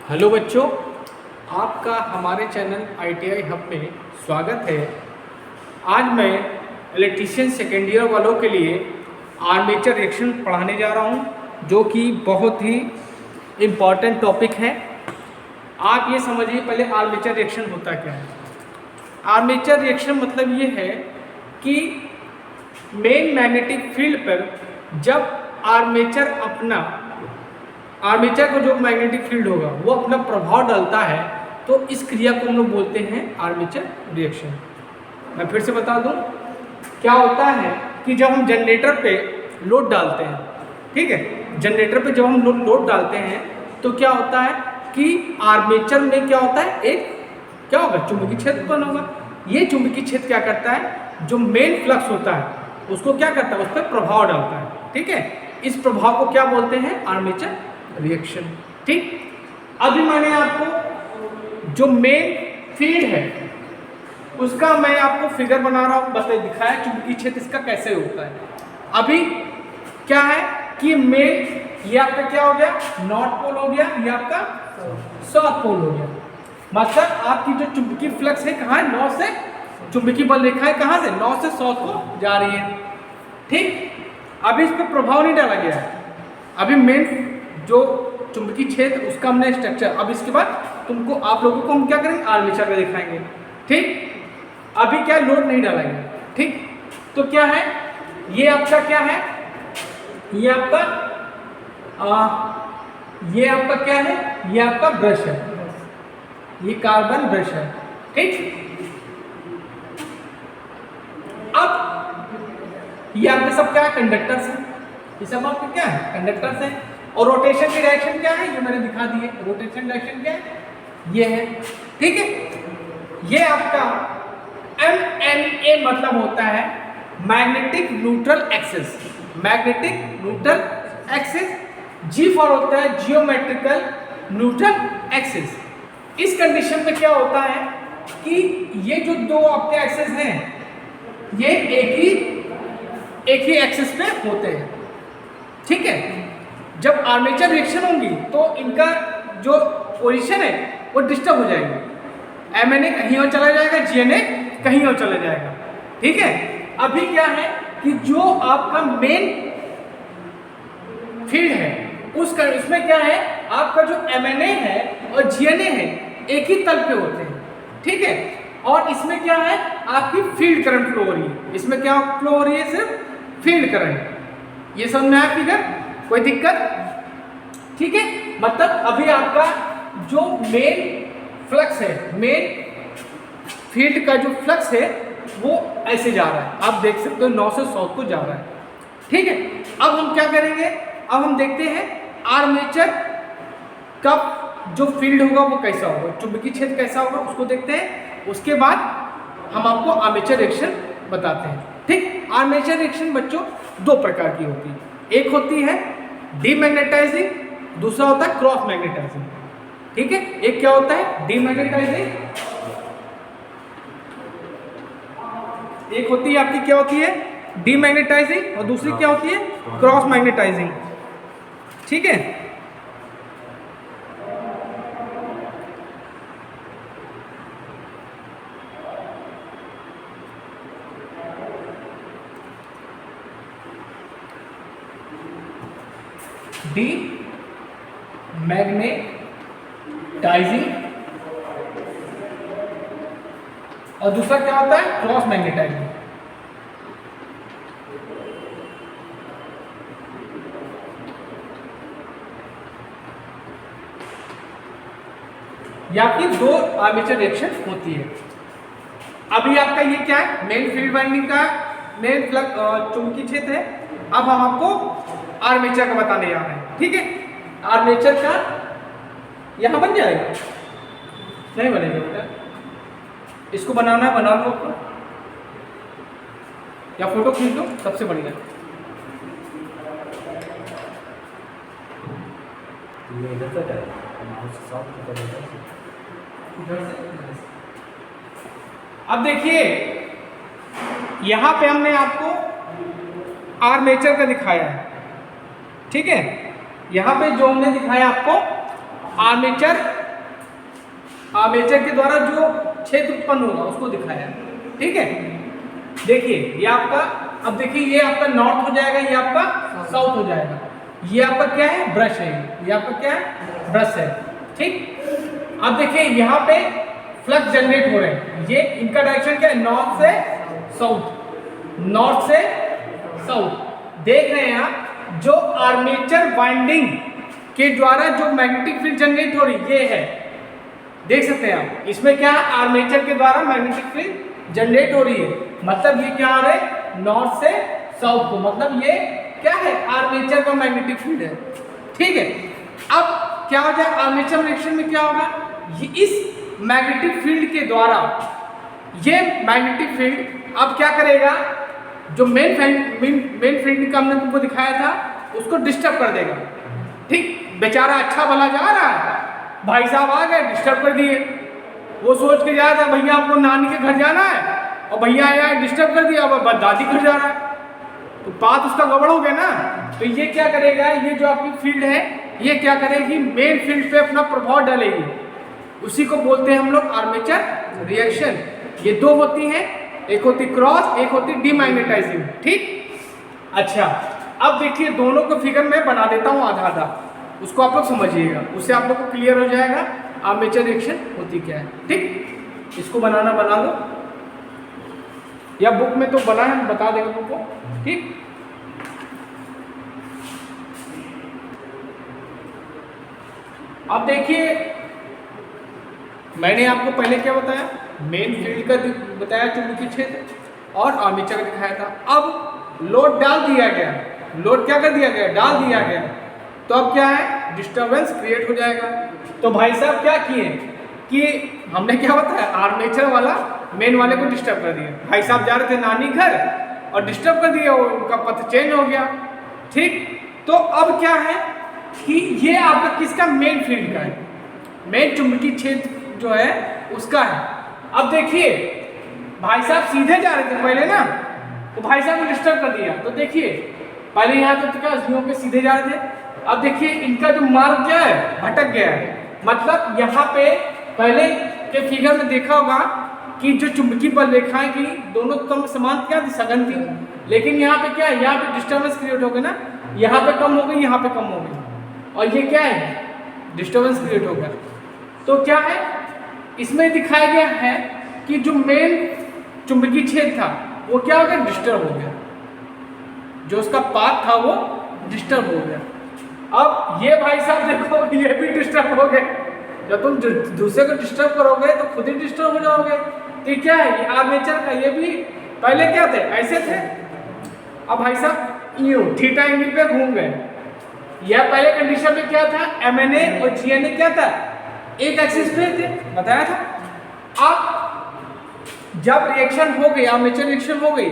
Hello बच्चों, आपका हमारे चैनल ITI हब में स्वागत है। आज मैं इलेक्ट्रीशियन सेकेंड ईयर वालों के लिए आर्मेचर रिएक्शन पढ़ाने जा रहा हूं, जो कि बहुत ही इम्पॉर्टेंट टॉपिक है। आप ये समझिए पहले आर्मेचर रिएक्शन होता क्या है। आर्मेचर रिएक्शन मतलब ये है कि मेन मैग्नेटिक फील्ड पर जब आर्मेचर का जो मैग्नेटिक फील्ड होगा वो अपना प्रभाव डालता है, तो इस क्रिया को हम लोग बोलते हैं आर्मेचर रिएक्शन। मैं फिर से बता दूं, क्या होता है कि जब हम जनरेटर पे लोड डालते हैं, ठीक है, जनरेटर पे जब हम लोड डालते हैं तो क्या होता है कि आर्मेचर में क्या होता है, एक क्या होगा, चुंबकीय क्षेत्र उत्पन्न होगा। ये चुंबकीय क्षेत्र क्या करता है, जो मेन फ्लक्स होता है उसको क्या करता है, उस पर प्रभाव डालता है। ठीक है, इस प्रभाव को क्या बोलते हैं, आर्मेचर रिएक्शन। ठीक, अभी मैंने आपको जो मेन फील्ड है उसका मैं आपको फिगर बना रहा हूं, बस दिखाया चुंबकीय क्षेत्र इसका कैसे होता है। अभी क्या है कि मेन ये आपका क्या हो गया, नॉर्थ पोल हो गया, ये आपका साउथ पोल हो गया। मतलब आपकी जो चुंबकीय फ्लक्स है कहाँ है, नॉर्थ से, चुंबकीय बल रेखा है कहाँ से, नॉर्थ से साउथ को जा रही है। ठीक, अभी इस पर प्रभाव नहीं डाला गया है। अभी मेन जो चुंबकीय क्षेत्र उसका हमने स्ट्रक्चर, अब इसके बाद तुमको आप लोगों को हम क्या करेंगे, आर्मेचर में दिखाएंगे। ठीक, अभी क्या लोड नहीं डाला गया। ठीक, तो क्या है, ये आपका क्या है, ये आपका क्या है, ये आपका ब्रश है, ये कार्बन ब्रश है। ठीक, अब ये आपके सब क्या है, कंडक्टर्स है, ये सब आपके क्या है, कंडक्टर्स है। और रोटेशन की डायरेक्शन क्या है, ये मैंने दिखा दी है, रोटेशन डायरेक्शन क्या है, ये है। ठीक है, ये आपका MNA मतलब होता है magnetic neutral axis, magnetic neutral axis. G for होता है जियोमेट्रिकल न्यूट्रल एक्सिस। इस कंडीशन में क्या होता है कि ये जो दो आपके एक्सिस हैं ये एक ही एक्सिस पे होते हैं। ठीक है, जब आर्मेचर रिएक्शन होंगी तो इनका जो पोजीशन है वो डिस्टर्ब हो जाएगी, MNA कहीं और चला जाएगा, GNA कहीं और चला जाएगा। ठीक है, अभी क्या है कि जो आपका मेन फील्ड है उसमें क्या है, आपका जो MNA है और GNA है एक ही तल पे होते हैं। ठीक है, और इसमें क्या है, आपकी फील्ड करंट फ्लो हो रही है, इसमें क्या फ्लो हो रही है, सिर्फ फील्ड करंट। ये समझ में आया फिगर, कोई दिक्कत? ठीक है, मतलब अभी आपका जो मेन फ्लक्स है, मेन फील्ड का जो फ्लक्स है वो ऐसे जा रहा है, आप देख सकते हो नॉर्थ से साउथ को जा रहा है। ठीक है, अब हम क्या करेंगे, अब हम देखते हैं आर्मेचर का जो फील्ड होगा वो कैसा होगा, चुंबकीय क्षेत्र कैसा होगा उसको देखते हैं, उसके बाद हम आपको आर्मेचर रिएक्शन बताते हैं। ठीक, आर्मेचर रिएक्शन बच्चों दो प्रकार की होती है, एक होती है डीमैग्नेटाइजिंग, दूसरा होता है क्रॉस मैग्नेटाइजिंग। ठीक है, एक क्या होता है डीमैग्नेटाइजिंग, एक होती है आपकी क्या होती है डीमैग्नेटाइजिंग, और दूसरी क्या होती है क्रॉस मैग्नेटाइजिंग। ठीक है, डीमैग्नेटाइजिंग और दूसरा क्या होता है क्रॉस मैग्नेटाइजिंग। ये आपकी दो आर्मेचर रिएक्शन होती है। अभी आपका ये क्या है, मेन फील्ड वाइंडिंग का मेन फ्लक्स चुंबकीय क्षेत्र है। अब हम आपको आर्मेचर का बताने जा रहे हैं। ठीक है, आर्मेचर का यहां बन जाएगा, नहीं बनेगा बेटा, इसको बनाना है बना लो आपको, या फोटो खींच लो, सबसे बढ़िया। अब देखिए यहां पे हमने आपको आर्मेचर का दिखाया है। ठीक है, यहाँ पे जो हमने दिखाया आपको आर्मेचर आर्मेचर के द्वारा जो क्षेत्र उत्पन्न होगा उसको दिखाया। ठीक है, देखिए ये आपका, अब देखिए ये आपका नॉर्थ हो जाएगा, ये आपका साउथ हो जाएगा। ये आपका क्या है, ब्रश है, ये आपका क्या है, ब्रश है। ठीक, अब देखिए यहाँ पे फ्लक्स जनरेट हो रहे हैं, ये इनका डायरेक्शन क्या है, नॉर्थ से साउथ, नॉर्थ से साउथ। देख रहे हैं आप, जो आर्मेचर वाइंडिंग के द्वारा जो मैग्नेटिक फील्ड जनरेट हो रही ये है, देख सकते हैं आप, इसमें क्या है, आर्मेचर के द्वारा मैग्नेटिक फील्ड जनरेट हो रही है। मतलब ये क्या आ रहा है, नॉर्थ से साउथ को, मतलब ये क्या है, आर्मेचर का मैग्नेटिक फील्ड है। ठीक है, अब क्या हो जाए, आर्मेचर रिएक्शन में क्या होगा, ये इस मैग्नेटिक फील्ड के द्वारा ये मैग्नेटिक फील्ड अब क्या करेगा, जो मेन फील्ड का हमने तुमको दिखाया था उसको डिस्टर्ब कर देगा। ठीक, बेचारा अच्छा भला जा रहा है, भाई साहब आ गए डिस्टर्ब कर दिए, वो सोच के जा रहा था भैया आपको नानी के घर जाना है, और भैया आया डिस्टर्ब कर दिया, अब दादी घर जा रहा है, तो बात उसका गड़बड़ हो गया ना। तो ये क्या करेगा, ये जो आपकी फील्ड है ये क्या करेगी, मेन फील्ड पे अपना प्रभाव डालेगी, उसी को बोलते हैं हम लोग आर्मेचर रिएक्शन। ये दो होती हैं, एक होती क्रॉस, एक होती डीमैग्नेटाइजिंग। ठीक, अच्छा अब देखिए दोनों को फिगर में बना देता हूँ आधा आधा, उसको आप लोग समझिएगा, उससे आप लोग को क्लियर हो जाएगा आर्मेचर रिएक्शन होती क्या है। ठीक, इसको बनाना बना दो, या बुक में तो बना है, बता देगा तुमको। ठीक, अब देखिए मैंने आपको पहले क्या बताया, मेन फील्ड का बताया चुंबकीय क्षेत्र और आर्मेचर का दिखाया था। अब लोड डाल दिया गया, लोड क्या कर दिया गया, डाल दिया गया, तो अब क्या है, डिस्टरबेंस क्रिएट हो जाएगा। तो भाई साहब क्या किए कि हमने क्या बताया, आर्मेचर वाला मेन वाले को डिस्टर्ब कर दिया। भाई साहब जा रहे थे नानी घर और डिस्टर्ब कर दिया, उनका पथ चेंज हो गया। ठीक, तो अब क्या है कि ये आपका किसका, मेन फील्ड का है, मेन चुंबकीय क्षेत्र जो है उसका है। अब देखिए भाई साहब सीधे जा रहे थे पहले ना, तो भाई साहब ने डिस्टर्ब कर दिया, तो देखिए पहले यहाँ तो क्या यूं पे सीधे जा रहे थे, अब देखिए इनका जो मार्ग क्या है, भटक गया है। मतलब यहाँ पे पहले के फिगर में देखा होगा कि जो चुंबकीय बल रेखाएं की दोनों तम समान क्या थी, सघन थी, लेकिन यहाँ पे क्या है, यहाँ पे डिस्टर्बेंस क्रिएट हो गई ना, यहाँ पे कम हो गई, यहाँ पे कम हो गई, और ये क्या है, डिस्टर्बेंस क्रिएट हो गया। तो क्या है, इसमें दिखाया गया है कि जो मेन चुंबकीय क्षेत्र था वो क्या हो गया, डिस्टर्ब हो गया, जो उसका पाथ था वो डिस्टर्ब हो गया। अब ये भाई साहब देखो ये भी डिस्टर्ब हो गए, जब तुम दूसरे को डिस्टर्ब करोगे तो खुद ही डिस्टर्ब हो जाओगे। तो क्या है, ये आर्मेचर का, ये भी पहले क्या थे, ऐसे थे, अब भाई साहब यूं थीटा एंगल पे घूम गए। यह पहले कंडीशन में क्या था, MNA और GNA क्या था, एक एक्सिस पे थे, बताया था। अब जब रिएक्शन हो गई, आर्मेचर रिएक्शन हो गई,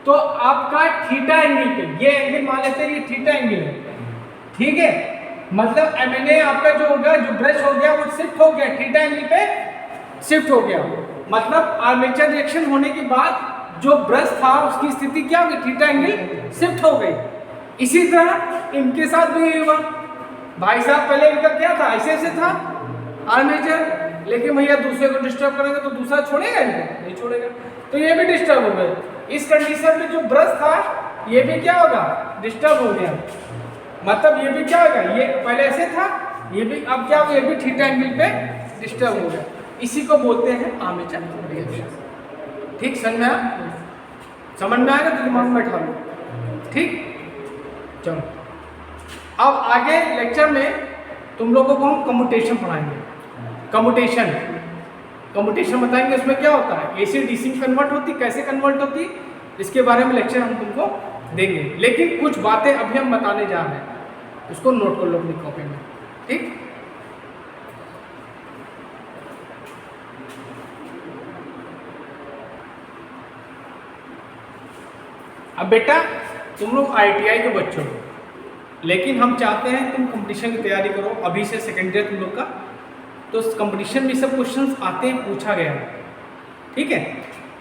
तो आपका थीटा एंगल पे, ये एंगल मान लेते हैं ये थीटा एंगल है, ठीक है, मतलब MNA आपका जो होगा, जो ब्रश हो गया वो शिफ्ट हो गया, थीटा एंगल पे शिफ्ट हो गया। मतलब आर्मेचर रिएक्शन होने के बाद जो ब्रश था उसकी स्थिति क्या हो गई, थीटा एंगल शिफ्ट हो गई। इसी तरह इनके साथ भी हुआ, भाई साहब पहले इनका क्या था, ऐसे ऐसे था आर्मेचर, लेकिन भैया दूसरे को डिस्टर्ब करेंगे तो दूसरा छोड़ेगा इनको, नहीं छोड़ेगा, तो ये भी डिस्टर्ब हो गए। इस कंडीशन में जो ब्रश था ये भी क्या होगा, डिस्टर्ब हो गया। मतलब ये भी क्या होगा, ये पहले ऐसे था, ये भी अब क्या होगा, ये भी थीटा एंगल पे डिस्टर्ब हो गया। इसी को बोलते हैं आर्मेचर रिएक्शन। ठीक, समझ में आएगा तो दिमाग में बैठा लो। ठीक, चलो अब आगे लेक्चर में तुम लोगों को हम कम्यूटेशन पढ़ाएंगे। कम्यूटेशन बताएंगे, उसमें क्या होता है, AC DC में कन्वर्ट होती, कैसे कन्वर्ट होती, इसके बारे में लेक्चर हम तुमको देंगे। लेकिन कुछ बातें अभी हम बताने जा रहे हैं, उसको नोट कर लो अपनी कॉपी में। ठीक, अब बेटा तुम लोग ITI के बच्चों हो, लेकिन हम चाहते हैं तुम कंपटीशन की तैयारी करो, अभी से सेकेंड ईयर तुम लोग का, तो कंपटीशन में सब क्वेश्चंस आते हैं, पूछा गया है। ठीक है,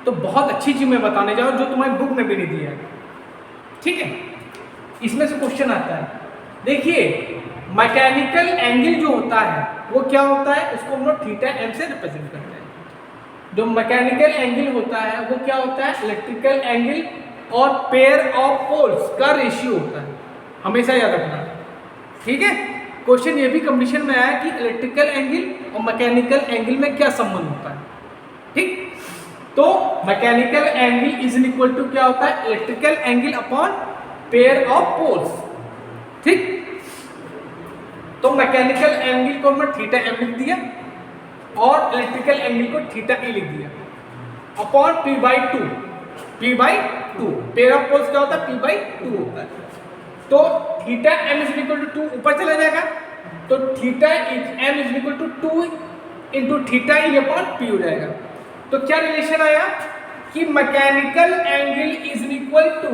तो बहुत अच्छी चीज़ मैं बताने जाऊँ जो तुम्हारी बुक में भी नहीं दिया है। ठीक है, इसमें से क्वेश्चन आता है, देखिए मैकेनिकल एंगल जो होता है वो क्या होता है, उसको हम लोग थीटा एम से रिप्रेजेंट करते हैं। जो मैकेनिकल एंगल होता है वो क्या होता है, इलेक्ट्रिकल एंगल और पेयर ऑफ पोल्स का रेशियो होता है, हमेशा याद रखना। ठीक है, क्वेश्चन ये भी कंपटीशन में आया कि इलेक्ट्रिकल एंगल और मैकेनिकल एंगल में क्या संबंध होता है। ठीक, तो mechanical angle is equal to क्या होता है, electrical angle upon pair of poles. ठीक, तो मैकेनिकल एंगल को मैं थीटा एम लिख दिया और इलेक्ट्रिकल एंगल को थीटा ई लिख दिया upon P by two. P by two, pair of poles क्या होता है, पी बाई टू होता है। तो theta M is equal to 2 ऊपर चला जाएगा, तो theta M is equal to 2 into theta E upon P हो जाएगा। तो क्या रिलेशन आया कि mechanical angle is equal to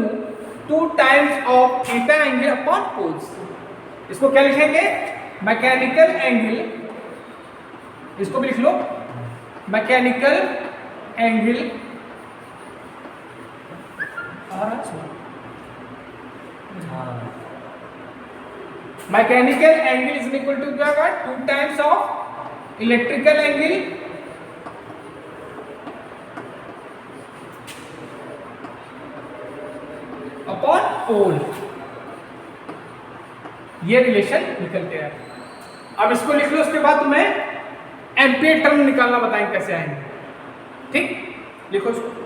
2 times of theta angle upon poles. इसको क्या लिखेंगे, मैकेनिकल एंगल, इसको भी लिख लो, mechanical angle mechanical angle is equal to क्या होगा, 2 times of electrical angle upon pole. ये रिलेशन निकल के आया। अब इसको लिख लो, उसके बाद तुम्हें एम्पीयर टर्म निकालना बताएंगे कैसे आएंगे। ठीक, लिखो इसको।